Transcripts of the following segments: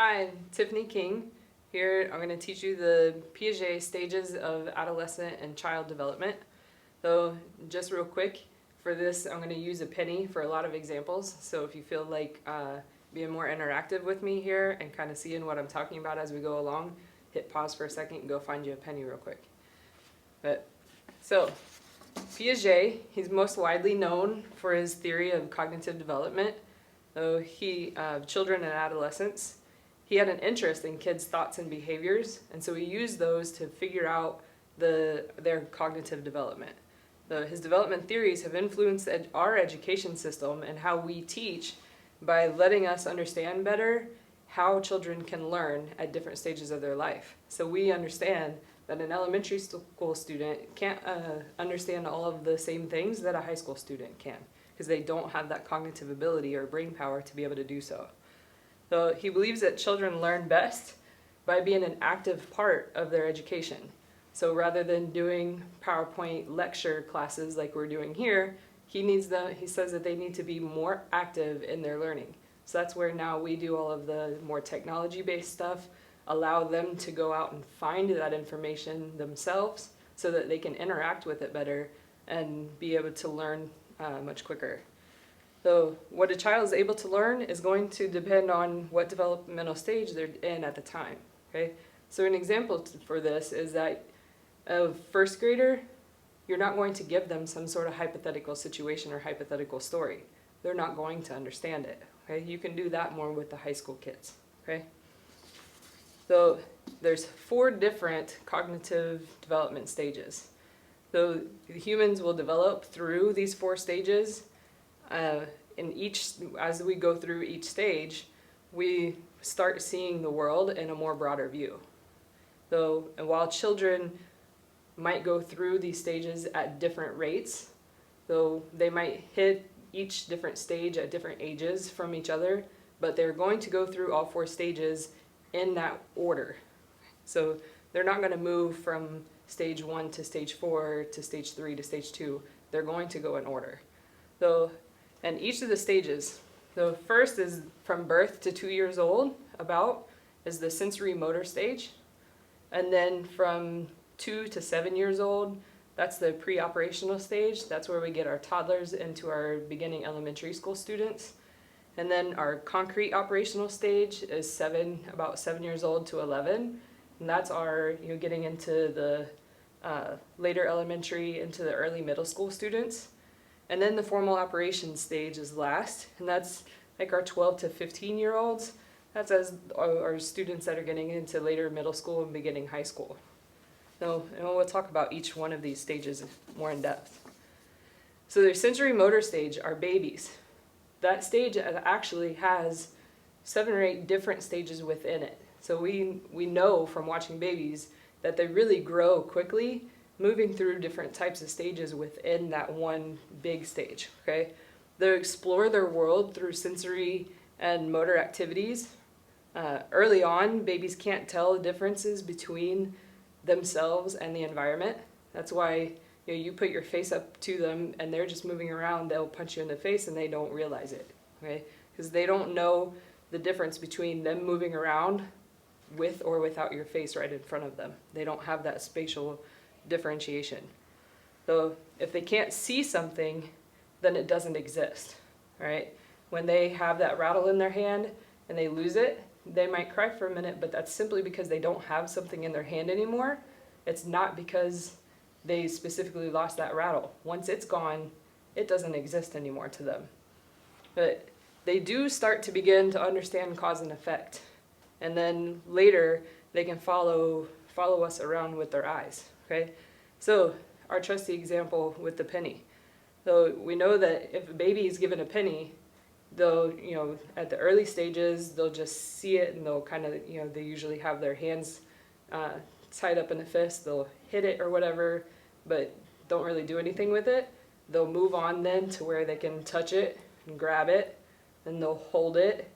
Hi, I'm Tiffany King. Here I'm going to teach you the Piaget stages of adolescent and child development. So just real quick, for this I'm going to use a penny for a lot of examples. So if you feel like being more interactive with me here and kind of seeing what I'm talking about as we go along, hit pause for a second and go find you a penny real quick. So Piaget, he's most widely known for his theory of cognitive development. So children and adolescents, he had an interest in kids' thoughts and behaviors, and so he used those to figure out their cognitive development. His development theories have influenced our education system and how we teach by letting us understand better how children can learn at different stages of their life. So we understand that an elementary school student can't understand all of the same things that a high school student can, because they don't have that cognitive ability or brain power to be able to do so. So he believes that children learn best by being an active part of their education. So rather than doing PowerPoint lecture classes like we're doing here, he says that they need to be more active in their learning. So that's where now we do all of the more technology-based stuff, allow them to go out and find that information themselves so that they can interact with it better and be able to learn much quicker. So what a child is able to learn is going to depend on what developmental stage they're in at the time. Okay? So an example for this is that a first grader, you're not going to give them some sort of hypothetical situation or hypothetical story. They're not going to understand it. Okay? You can do that more with the high school kids. Okay? So there's 4 different cognitive development stages. So humans will develop through these 4 stages. As we go through each stage, we start seeing the world in a more broader view. So, and while children might go through these stages at different rates, so they might hit each different stage at different ages from each other, but they're going to go through all 4 stages in that order. So they're not going to move from stage 1 to stage 4 to stage 3 to stage 2. They're going to go in order. And each of the stages, the first is from birth to 2 years old, is the sensory motor stage. And then from 2 to 7 years old, that's the pre-operational stage. That's where we get our toddlers into our beginning elementary school students. And then our concrete operational stage is about 7 years old to 11. And that's our, getting into the later elementary, into the early middle school students. And then the formal operations stage is last, and that's like our 12 to 15-year-olds. That's as our students that are getting into later middle school and beginning high school. So, and we'll talk about each one of these stages more in depth. So their sensory motor stage are babies. That stage actually has 7 or 8 different stages within it. So we know from watching babies that they really grow quickly, moving through different types of stages within that one big stage. Okay? They explore their world through sensory and motor activities. Early on, babies can't tell the differences between themselves and the environment. That's why you put your face up to them and they're just moving around, they'll punch you in the face and they don't realize it. Okay? Because they don't know the difference between them moving around with or without your face right in front of them. They don't have that spatial differentiation. So if they can't see something, then it doesn't exist, right? When they have that rattle in their hand and they lose it, they might cry for a minute, but that's simply because they don't have something in their hand anymore. It's not because they specifically lost that rattle. Once it's gone, it doesn't exist anymore to them. But they do start to begin to understand cause and effect. And then later, they can follow us around with their eyes. Okay? So our trusty example with the penny. So we know that if a baby is given a penny, they'll, at the early stages, they'll just see it and they'll kind of, they usually have their hands tied up in a fist. They'll hit it or whatever, but don't really do anything with it. They'll move on then to where they can touch it and grab it, then they'll hold it,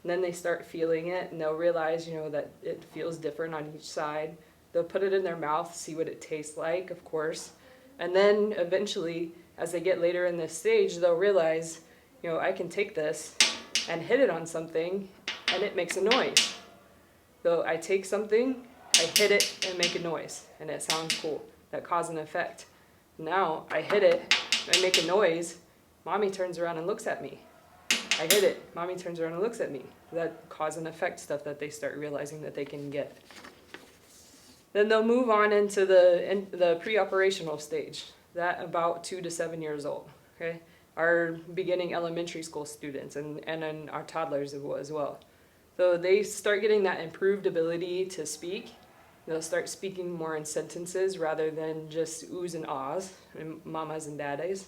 and then they start feeling it and they'll realize, that it feels different on each side. They'll put it in their mouth, see what it tastes like, of course. And then eventually, as they get later in this stage, they'll realize, I can take this and hit it on something and it makes a noise. So I take something, I hit it and make a noise, and it sounds cool. That cause and effect. Now I hit it, I make a noise, mommy turns around and looks at me. I hit it, mommy turns around and looks at me. That cause and effect stuff that they start realizing that they can get. Then they'll move on into the pre-operational stage, that about 2 to 7 years old. Okay, our beginning elementary school students and then our toddlers as well. So they start getting that improved ability to speak. They'll start speaking more in sentences rather than just oohs and ahs, and mamas and daddies,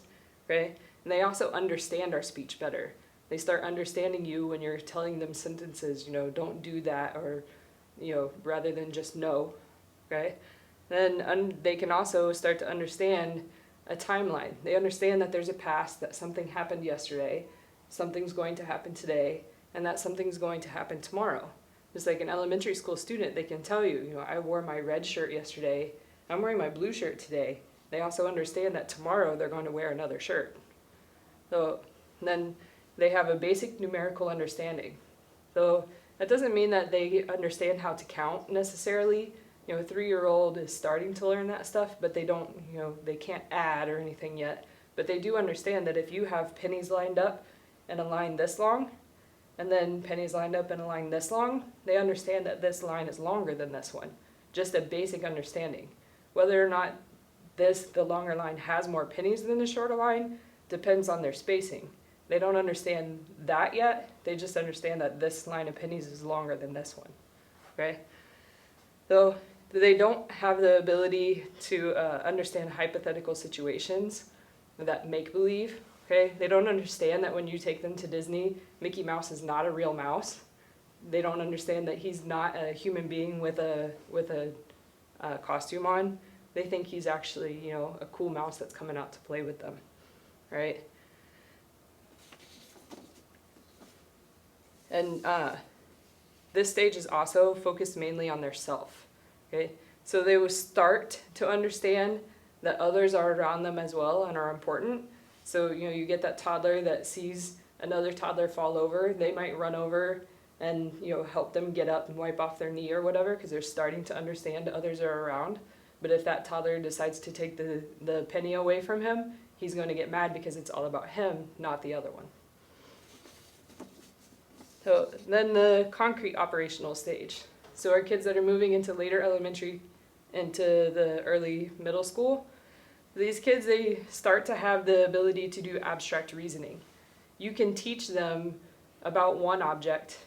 right? And they also understand our speech better. They start understanding you when you're telling them sentences, don't do that, or, rather than just no, right? Then they can also start to understand a timeline. They understand that there's a past, that something happened yesterday, something's going to happen today, and that something's going to happen tomorrow. Just like an elementary school student, they can tell you, I wore my red shirt yesterday, I'm wearing my blue shirt today. They also understand that tomorrow they're going to wear another shirt. So then they have a basic numerical understanding. So that doesn't mean that they understand how to count necessarily. A 3-year-old is starting to learn that stuff, but they don't, they can't add or anything yet. But they do understand that if you have pennies lined up in a line this long, and then pennies lined up in a line this long, they understand that this line is longer than this one. Just a basic understanding. Whether or not the longer line has more pennies than the shorter line depends on their spacing. They don't understand that yet. They just understand that this line of pennies is longer than this one. Okay? So they don't have the ability to understand hypothetical situations that make believe. Okay? They don't understand that when you take them to Disney, Mickey Mouse is not a real mouse. They don't understand that he's not a human being with a costume on. They think he's actually, a cool mouse that's coming out to play with them, right? And this stage is also focused mainly on their self. Okay? So they will start to understand that others are around them as well and are important. So, you get that toddler that sees another toddler fall over, they might run over and, help them get up and wipe off their knee or whatever, because they're starting to understand others are around. But if that toddler decides to take the penny away from him, he's going to get mad because it's all about him, not the other one. So then the concrete operational stage. So our kids that are moving into later elementary, into the early middle school, these kids, they start to have the ability to do abstract reasoning. You can teach them about one object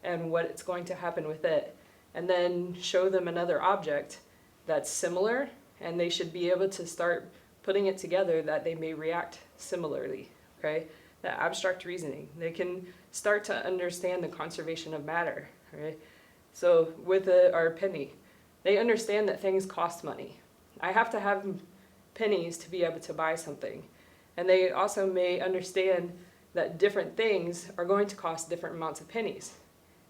and what it's going to happen with it, and then show them another object that's similar, and they should be able to start putting it together that they may react similarly, okay? That abstract reasoning. They can start to understand the conservation of matter, right? So with our penny, they understand that things cost money. I have to have pennies to be able to buy something. And they also may understand that different things are going to cost different amounts of pennies.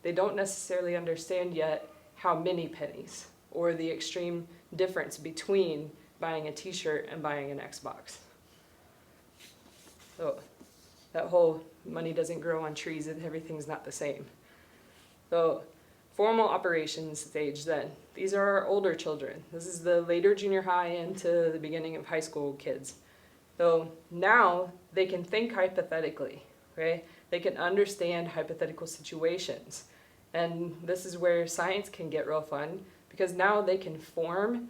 They don't necessarily understand yet how many pennies, or the extreme difference between buying a t-shirt and buying an Xbox. So that whole money doesn't grow on trees and everything's not the same. So formal operations stage then. These are our older children. This is the later junior high into the beginning of high school kids. So now they can think hypothetically, right? They can understand hypothetical situations. And this is where science can get real fun, because now they can form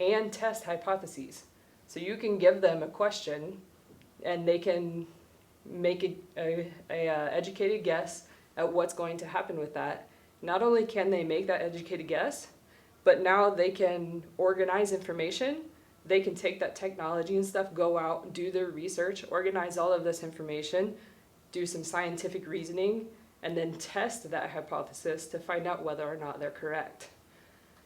and test hypotheses. So you can give them a question and they can make a educated guess at what's going to happen with that. Not only can they make that educated guess, but now they can organize information. They can take that technology and stuff, go out, do their research, organize all of this information, do some scientific reasoning, and then test that hypothesis to find out whether or not they're correct.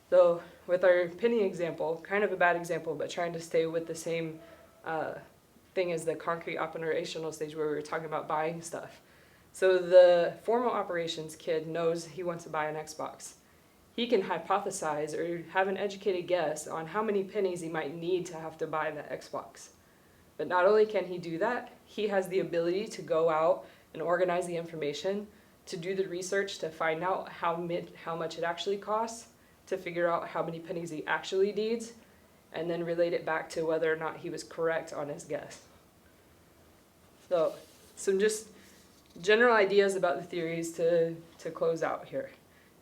So with our penny example, kind of a bad example, but trying to stay with the same thing as the concrete operational stage where we were talking about buying stuff. So the formal operations kid knows he wants to buy an Xbox. He can hypothesize or have an educated guess on how many pennies he might need to have to buy that Xbox. But not only can he do that, he has the ability to go out and organize the information, to do the research to find out how much it actually costs, to figure out how many pennies he actually needs, and then relate it back to whether or not he was correct on his guess. So, some just general ideas about the theories to close out here.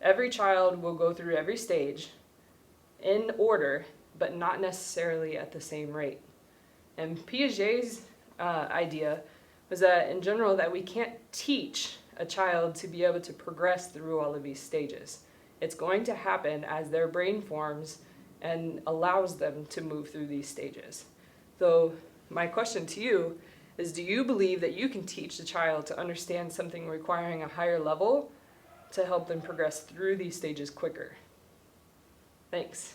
Every child will go through every stage in order, but not necessarily at the same rate. And Piaget's idea was that in general that we can't teach a child to be able to progress through all of these stages. It's going to happen as their brain forms and allows them to move through these stages. So my question to you is, do you believe that you can teach a child to understand something requiring a higher level to help them progress through these stages quicker? Thanks.